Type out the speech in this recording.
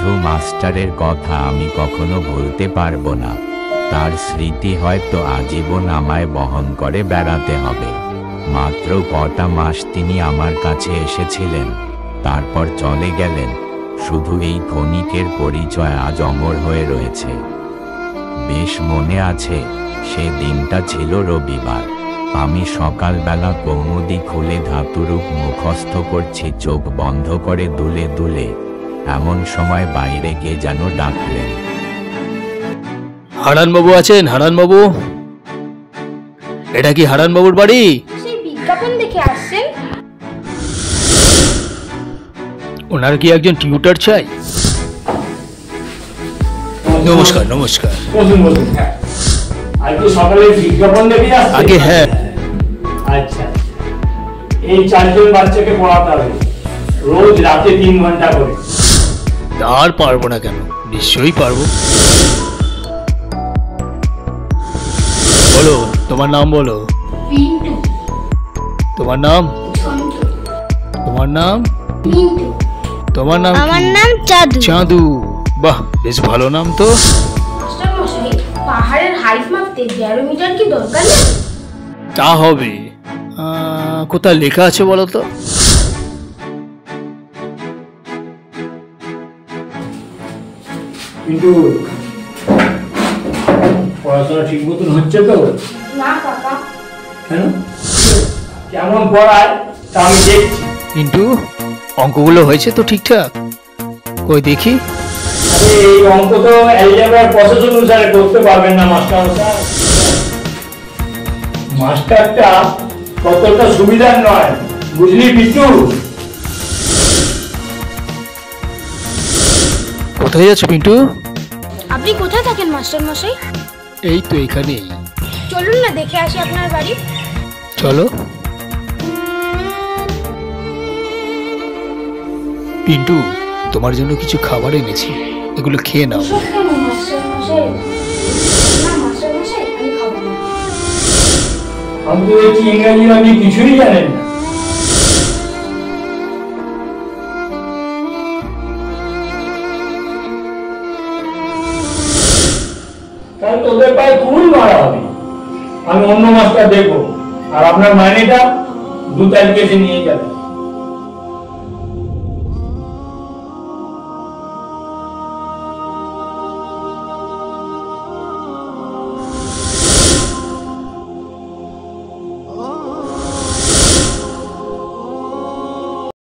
সাধু মাস্টারের কথা আমি কখনো ভুলতে পারবো না। তার স্মৃতি হয়তো আজীবন আমায় বহন করে বেড়াতে হবে। মাত্র কটা মাস তিনি আমার কাছে এসেছিলেন, তারপর চলে গেলেন। শুধু এই ক্ষণিকের পরিচয় আজ অমর হয়ে রয়েছে। বেশ মনে আছে, সে দিনটা ছিল রবিবার। আমি সকালবেলা কৌমুদি খুলে ধাতুরূপ মুখস্থ করছি, চোখ বন্ধ করে দুলে দুলে। এমন সময় বাইরে কে যেন ডাকলেন। হারান বাবু আছেন? হারান বাবু, এটা কি হারান বাবুর বাড়ি? সেই বিজ্ঞাপন দেখে আসছেন? ওনার কি একজন টিউটার চাই? নমস্কার নমস্কার। বলুন বলুন। হ্যাঁ, আজকে সকালে বিজ্ঞাপন দেখে আসছেন? আগে হ্যাঁ। আচ্ছা, এই 4 জন বাচ্চাকে পড়াতে হবে, রোজ রাতে 3 ঘন্টা করে। আর পারবো না কেন, নিশ্চয়ই পারবো। বলো, তোমার নাম বলো। পিন্টু। তোমার নাম? সন্তু। তোমার নাম? মিন্টু। তোমার নাম? আমার নাম চাঁদু। চাঁদু। বাহ, বেশ ভালো নাম তো। মাস্টার মশাই, পাহাড়ের হাইট মাপতে ব্যারোমিটার কি দরকার নেই? তা হবে। কোথায় লেখা আছে বলো তো? কিন্তু পড়াশোনা ঠিক মতন হচ্ছে তো? না কাকা। কেন? কেমন পড়ায় তা আমি দেখছি। কিন্তু অঙ্কগুলো হয়েছে তো ঠিকঠাক? কই দেখি। আরে এই অঙ্ক তো অ্যালজেব্রার প্রসেস অনুসারে করতে পারবেন না মাস্টার মশাই। মাস্টারটা কতটা সুবিধার নয়, বুঝলি পিটু? কোথায় যাচ্ছ পিন্টু? আপনি কোথায় থাকেন মাস্টার মশাই? এই তো এখানেই। চলুন না দেখে আসি আপনার বাড়ি। চলো। পিন্টু, তোমার জন্য কিছু খাবার এনেছি, এগুলো খেয়ে নাও। এসব কেন মাস্টার মশাই? না মাস্টার মশাই, আমি খাবো না। আমি তো দেখছি ইংরাজি আপনি কিছুই জানেন না। তাহলে তোদের পায়ে কুল মারা হবে। আমি অন্য মাস্টার দেখবো, আর আপনার মাইনেটা 2 তারিখে এসে নিয়ে যাবেন।